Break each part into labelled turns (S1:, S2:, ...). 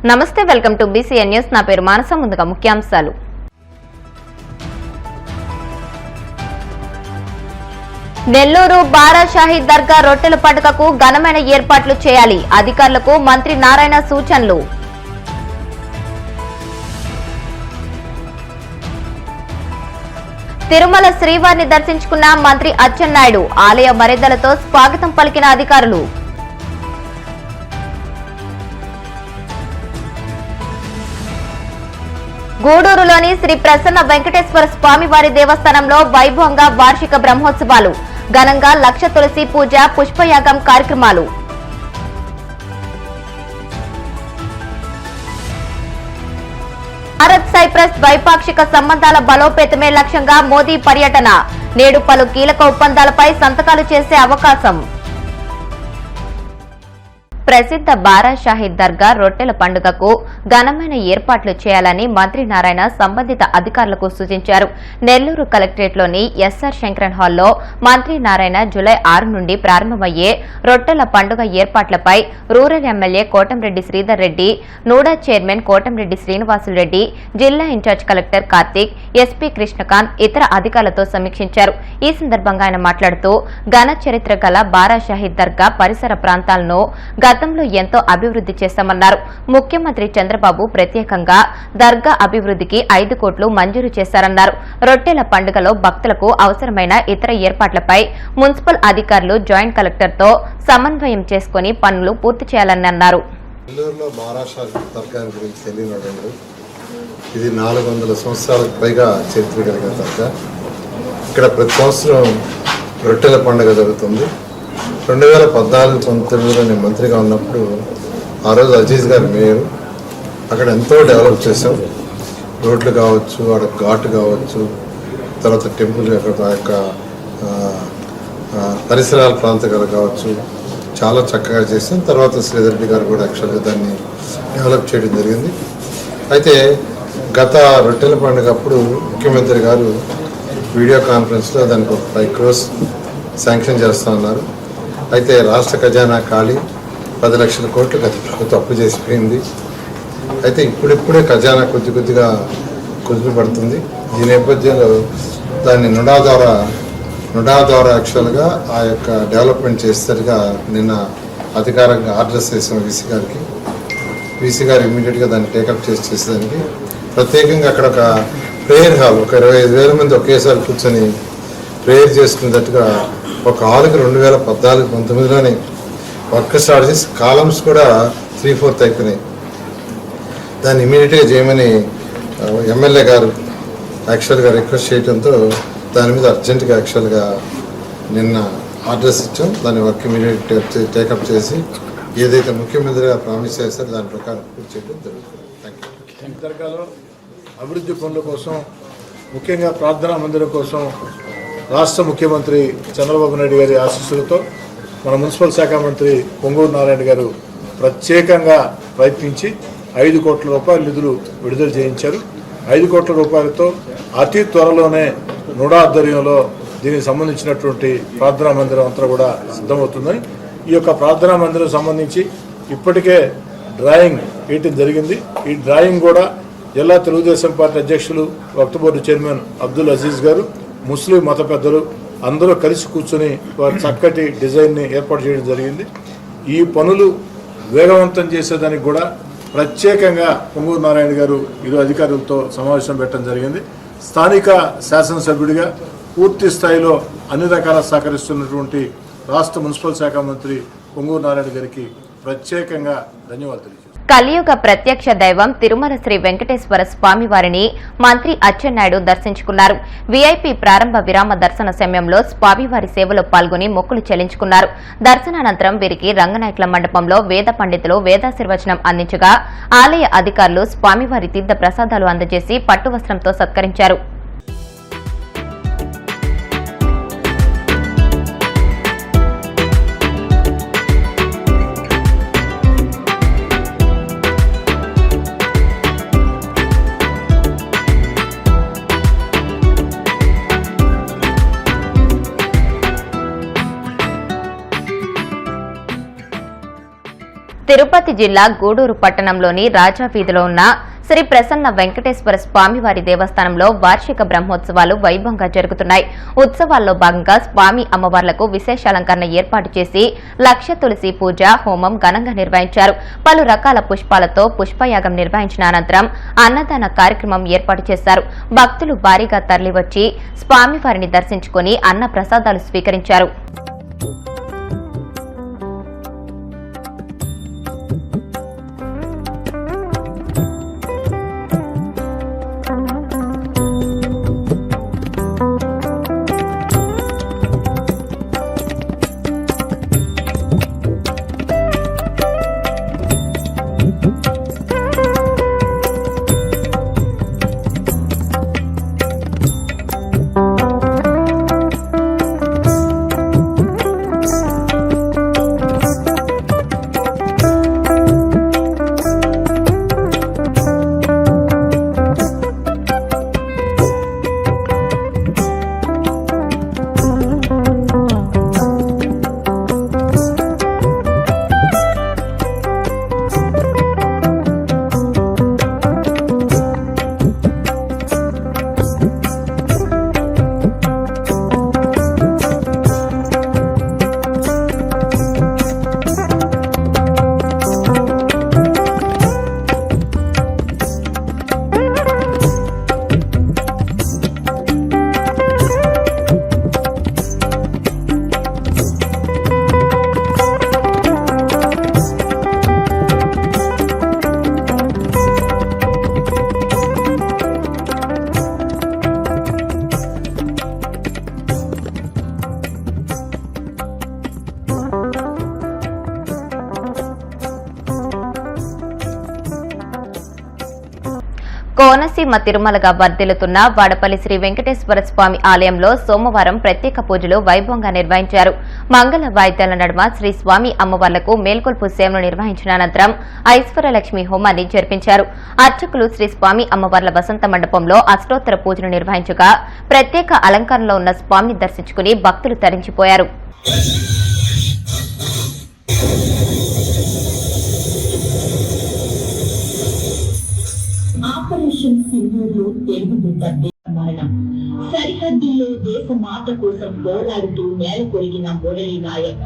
S1: నమస్తే, welcome to BCN news. నా పేరు మానస. ముందుగా ముఖ్యాంశాలు. నెల్లూరు బారా షాహీద్ దర్గా రొట్టెల పండుగకు ఘనమైన ఏర్పాట్లు చేయాలి, అధికారులకు మంత్రి నారాయణ సూచనలు. తిరుమల శ్రీవారిని దర్శించుకున్న మంత్రి అచ్చెన్నాయుడు, ఆలయ మర్యాదలతో స్వాగతం పలికిన అధికారులు. గూడూరులోని శ్రీ ప్రసన్న వెంకటేశ్వర స్వామి వారి దేవస్థానంలో వైభవంగా వార్షిక బ్రహ్మోత్సవాలు, ఘనంగా లక్ష తులసి పూజ, పుష్పయాగం కార్యక్రమాలు. భారత్ సైప్రస్ ద్వైపాక్షిక సంబంధాల బలోపేతమే లక్ష్యంగా మోదీ పర్యటన, నేడు పలు కీలక ఒప్పందాలపై సంతకాలు చేసే అవకాశం. ప్రసిద్ధ బారా షాహీద్ దర్గా రొట్టెల పండుగకు ఘనమైన ఏర్పాట్లు చేయాలని మంత్రి నారాయణ సంబంధిత అధికారులకు సూచించారు. నెల్లూరు కలెక్టరేట్లోని SR శంకరన్ హాల్లో మంత్రి నారాయణ జూలై 6 నుండి ప్రారంభమయ్యే రొట్టెల పండుగ ఏర్పాట్లపై rural MLA Kotamreddy Sridhar Reddy, NUDA chairman Kotamreddy Srinivasulu Reddy, జిల్లా in charge collector Karthik, SP Krishnakanth ఇతర అధికారులతో సమీక్షించారు. ఈ సందర్భంగా ఆయన మాట్లాడుతూ ఘన చరిత్ర గల బారా షాహీద్ దర్గా పరిసర ప్రాంతాలను గతంలో ఎంతో అభివృద్ధి చేశామన్నారు. ముఖ్యమంత్రి చంద్రబాబు ప్రత్యేకంగా దర్గా అభివృద్ధికి 5 కోట్లు మంజూరు చేశారన్నారు. రొట్టెల పండుగలో భక్తులకు అవసరమైన ఇతర ఏర్పాట్లపై మున్సిపల్ అధికారులు జాయింట్ కలెక్టర్తో సమన్వయం చేసుకుని పనులు పూర్తి చేయాలని అన్నారు.
S2: ఇది 400 సంవత్సరాలకు పైగా చరిత్ర కలిగిన దర్గా. ఇక్కడ ప్రతి సంవత్సరం రొట్టెల పండుగ జరుగుతుంది. 2014-19లో నేను మంత్రిగా ఉన్నప్పుడు ఆ రోజు అజీజ్ గారు మేయర్. అక్కడ ఎంతో డెవలప్ చేసాం. రోడ్లు కావచ్చు, అక్కడ ఘాట్ కావచ్చు, తర్వాత టెంపుల్ అక్కడ యొక్క పరిసరాల ప్రాంతాలు కావచ్చు, చాలా చక్కగా చేసాం. తర్వాత శ్రీధర్ రెడ్డి గారు కూడా యాక్చువల్గా దాన్ని డెవలప్ చేయడం జరిగింది. అయితే గత రొట్టెల పండుగ అప్పుడు ముఖ్యమంత్రి గారు వీడియో కాన్ఫరెన్స్లో దానికి 5 crores శాంక్షన్ చేస్తా ఉన్నారు. అయితే రాష్ట్ర ఖజానా ఖాళీ 10 లక్షల కోట్లు గత ప్రభుత్వం అప్పు చేసిపోయింది. అయితే ఇప్పుడిప్పుడే ఖజానా కొద్దిగా కుదిరి పడుతుంది. ఈ నేపథ్యంలో దాన్ని నుడా ద్వారా యాక్చువల్గా ఆ యొక్క డెవలప్మెంట్ చేసేసరిగా నిన్న అధికారంగా ఆర్డర్స్ చేసిన వీసీ గారు ఇమీడియట్గా దాన్ని టేకప్ చేసేదానికి ప్రత్యేకంగా అక్కడ ఒక ప్రేయర్ హాల్, ఒక 25,000 మంది ఒకేసారి కూర్చొని ప్రేయర్ చేసుకునేటట్టుగా ఒక హాల్కి 2014-19లోనే వర్క్ స్టార్ట్ చేసి కాలమ్స్ కూడా 3/4 అయిపోయినాయి. దాన్ని ఇమీడియట్గా చేయమని ఎమ్మెల్యే గారు యాక్చువల్గా రిక్వెస్ట్ చేయడంతో దాని మీద అర్జెంటుగా యాక్చువల్గా నిన్న ఆర్డర్స్ ఇచ్చాం. దాని వర్క్ ఇమీడియట్ టేకప్ చేసి ఏదైతే ముఖ్యమంత్రిగా ప్రామిస్ చేస్తారో దాని ప్రకారం పూర్తి చేయడం జరుగుతుంది. Thank you.
S3: దర్గాలో అభివృద్ధి పనుల కోసం, ముఖ్యంగా ప్రార్థనా మందిరం కోసం రాష్ట్ర ముఖ్యమంత్రి చంద్రబాబు నాయుడు గారి ఆశీస్సులతో మన మున్సిపల్ శాఖ మంత్రి పొంగూరు నారాయణ గారు ప్రత్యేకంగా ప్రయత్నించి 5 కోట్ల రూపాయల నిధులు విడుదల చేయించారు. 5 కోట్ల రూపాయలతో అతి త్వరలోనే నుడా ఆధ్వర్యంలో దీనికి సంబంధించినటువంటి ప్రార్థనా మందిరం అంతా కూడా సిద్ధమవుతుందని, ఈ యొక్క ప్రార్థనా మందిరం సంబంధించి ఇప్పటికే డ్రాయింగ్ వేయటం జరిగింది. ఈ డ్రాయింగ్ కూడా జిల్లా తెలుగుదేశం పార్టీ అధ్యక్షులు వక్ఫ్ బోర్డు చైర్మన్ అబ్దుల్ అజీజ్ గారు, ముస్లిం మత పెద్దలు అందరూ కలిసి కూర్చొని వారి చక్కటి డిజైన్ని ఏర్పాటు చేయడం జరిగింది. ఈ పనులు వేగవంతం చేసేదానికి కూడా ప్రత్యేకంగా పొంగూరు నారాయణ గారు ఇరు అధికారులతో సమావేశం పెట్టడం జరిగింది. స్థానిక శాసనసభ్యుడిగా పూర్తి స్థాయిలో అన్ని రకాల సహకరిస్తున్నటువంటి రాష్ట్ర మున్సిపల్ శాఖ మంత్రి పొంగూరు నారాయణ గారికి ప్రత్యేకంగా ధన్యవాదాలు తెలియజేస్తున్నాను.
S1: కలియుగ ప్రత్యక్ష దైవం తిరుమల శ్రీ వెంకటేశ్వర స్వామి వారిని మంత్రి అచ్చెన్నాయుడు దర్శించుకున్నారు. VIP ప్రారంభ విరామ దర్శన సమయంలో స్వామివారి సేవలో పాల్గొని మొక్కులు చెల్లించుకున్నారు. దర్శనానంతరం వీరికి రంగనాయకుల మండపంలో వేద పండితులు వేదాశీర్వచనం అందించగా ఆలయ అధికారులు స్వామివారి తీర్థ ప్రసాదాలు అందజేసి పట్టు వస్త్రంతో సత్కరించారు. తిరుపతి జిల్లా గూడూరు పట్టణంలోని రాజా వీధిలో ఉన్న శ్రీ ప్రసన్న వెంకటేశ్వర స్వామివారి దేవస్థానంలో వార్షిక బ్రహ్మోత్సవాలు వైభవంగా జరుగుతున్నాయి. ఉత్సవాల్లో భాగంగా స్వామి అమ్మవార్లకు విశేష అలంకరణ ఏర్పాటు చేసి లక్ష తులసి పూజ హోమం ఘనంగా నిర్వహించారు. పలు రకాల పుష్పాలతో పుష్పయాగం నిర్వహించిన అనంతరం అన్నదాన కార్యక్రమం ఏర్పాటు చేశారు. భక్తులు భారీగా తరలివచ్చి స్వామివారిని దర్శించుకుని అన్న ప్రసాదాలు స్వీకరించారు. కోనసీమ తిరుమలగా వర్ధిల్లుతున్న వాడపల్లి శ్రీ వెంకటేశ్వర స్వామి ఆలయంలో సోమవారం ప్రత్యేక పూజలు వైభవంగా నిర్వహించారు. మంగళ వాయిద్యాల నడుమ శ్రీ స్వామి అమ్మవార్లకు మేల్కొల్పు సేవను నిర్వహించిన అనంతరం ఐశ్వర్యలక్ష్మి హోమాన్ని జరిపించారు. అర్చకులు శ్రీ స్వామి అమ్మవార్ల వసంత మండపంలో అష్టోత్తర పూజను నిర్వహించగా ప్రత్యేక అలంకరణలో ఉన్న స్వామిని దర్శించుకుని భక్తులు తరించిపోయారు.
S4: ఆపరేషన్ సింధూర్లో తెలుగు బిడ్డ మరణం. సరిహద్దుల్లో దేశ మాత కోసం పోరాడుతూ నేల కొరిగిన మురళీ నాయక్.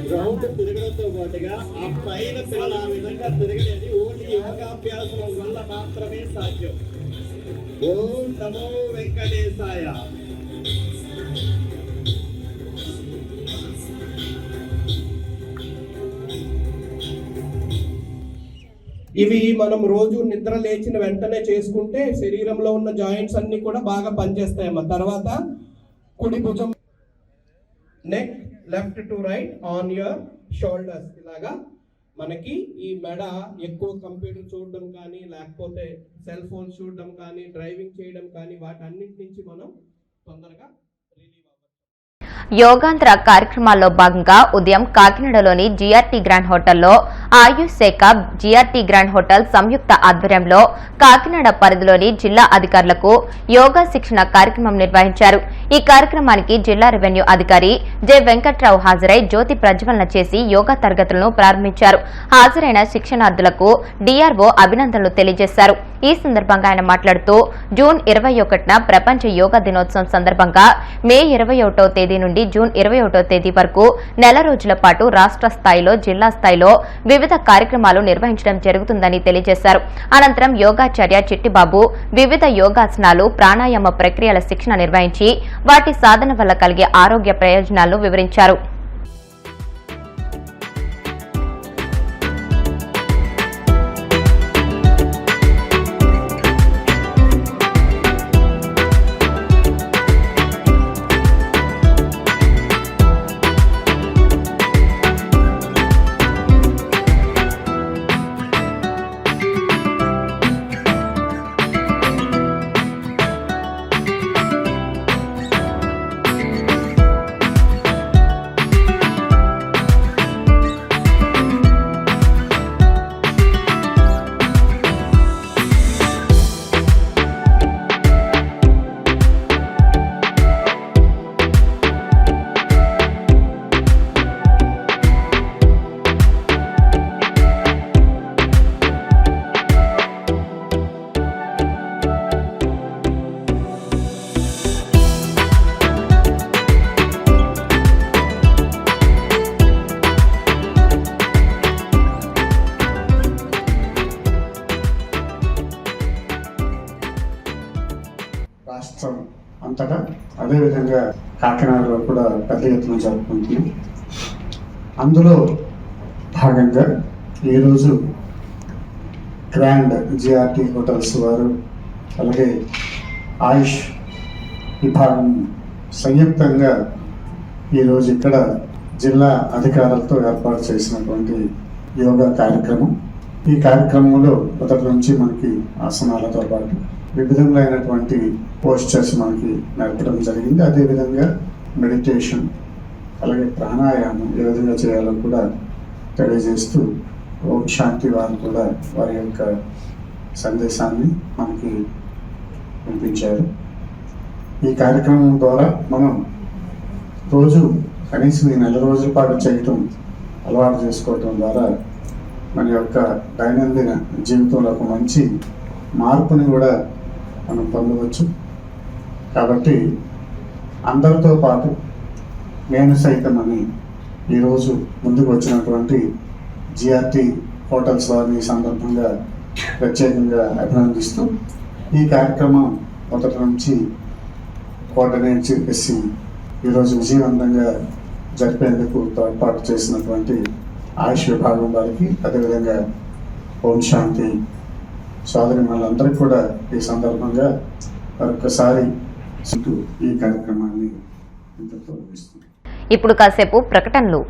S5: గ్రౌండ్ తిరగడంతో పాటుగా ఆ పైన పిల్లలు ఆ విధంగా తిరగలేదు. ఓన్లీ యోగాభ్యాసం వల్ల మాత్రమే సాధ్యం. ఓం నమో వెంకటేశాయ. ఇవి మనం రోజు నిద్ర లేచిన వెంటనే చేసుకుంటే శరీరంలో ఉన్న జాయింట్స్ అన్ని కూడా బాగా పనిచేస్తాయమ్మా. తర్వాత కుడి భుజం, neck, left to right on your shoulders. ఇలాగా మనకి ఈ మెడ ఎక్కువ కంప్యూటర్ చూడడం కానీ, లేకపోతే సెల్ ఫోన్ చూడడం కానీ, డ్రైవింగ్ చేయడం కానీ, వాటన్నిటి నుంచి మనం తొందరగా
S1: యోగాంధ్ర కార్యక్రమాల్లో భాగంగా ఉదయం కాకినాడలోని జీఆర్టీ గ్రాండ్ హోటల్లో ఆయుష్ శాఖ జీఆర్టీ గ్రాండ్ హోటల్ సంయుక్త ఆధ్వర్యంలో కాకినాడ పరిధిలోని జిల్లా అధికారులకు యోగా శిక్షణ కార్యక్రమం నిర్వహించారు. ఈ కార్యక్రమానికి జిల్లా రెవెన్యూ అధికారి జె వెంకట్రావు హాజరై జ్యోతి ప్రజ్వలన చేసి యోగా తరగతులను ప్రారంభించారు. హాజరైన శిక్షణార్థులకు డిఆర్ఓ అభినందనలు తెలియజేశారు. ఈ సందర్భంగా ఆయన మాట్లాడుతూ జూన్ 21న ప్రపంచ యోగా దినోత్సవం సందర్భంగా మే 21వ తేదీ నుండి జూన్ 21వ తేదీ వరకు నెల రోజుల పాటు రాష్ట్ర స్థాయిలో జిల్లా స్థాయిలో వివిధ కార్యక్రమాలు నిర్వహించడం జరుగుతుందని తెలియజేశారు. అనంతరం యోగాచార్య చిట్టిబాబు వివిధ యోగాసనాలు ప్రాణాయామ ప్రక్రియల శిక్షణ నిర్వహించి వాటి సాధన వల్ల కలిగే ఆరోగ్య ప్రయోజనాలను వివరించారు.
S6: రాష్ట్రం అంతటా అదేవిధంగా కాకినాడలో కూడా పెద్ద ఎత్తున జరుపుకుంటున్నాం. అందులో భాగంగా ఈరోజు గ్రాండ్ జిఆర్టీ హోటల్స్ వారు అలాగే ఆయుష్ విభాగం సంయుక్తంగా ఈరోజు ఇక్కడ జిల్లా అధికారులతో ఏర్పాటు చేసినటువంటి యోగా కార్యక్రమం. ఈ కార్యక్రమంలో మొదటి నుంచి మనకి ఆసనాలతో పాటు వివిధమైనటువంటి పోస్చర్స్ మనకి నేర్పడం జరిగింది. అదేవిధంగా మెడిటేషన్ అలాగే ప్రాణాయామం ఏ విధంగా చేయాలో కూడా తెలియజేస్తూ ఓం శాంతి వారు కూడా వారి యొక్క సందేశాన్ని మనకి వినిపించారు. ఈ కార్యక్రమం ద్వారా మనం రోజు కనీసం ఈ నెల రోజుల పాటు చేయటం అలవాటు చేసుకోవటం ద్వారా మన యొక్క దైనందిన జీవితంలో ఒక మంచి మార్పుని కూడా మనం పొందవచ్చు. కాబట్టి అందరితో పాటు నేను సైతం అని ఈరోజు ముందుకు వచ్చినటువంటి జిఆర్టీ హోటల్స్ వారిని సందర్భంగా ప్రత్యేకంగా అభినందిస్తూ ఈ కార్యక్రమం మొదటి నుంచి కోఆర్డినేట్ చేసి ఈరోజు విజయవంతంగా జరిపేందుకు తోడ్పాటు చేసినటువంటి ఆయుష్ విభాగం వారికి అదేవిధంగా ఓం శాంతి సోదరి మనందరికీ కూడా ఈ సందర్భంగా మరొకసారి ఈ కార్యక్రమాన్ని ఇంతతో ముగిస్తుంది.
S1: ఇప్పుడు కాసేపు ప్రకటనలు.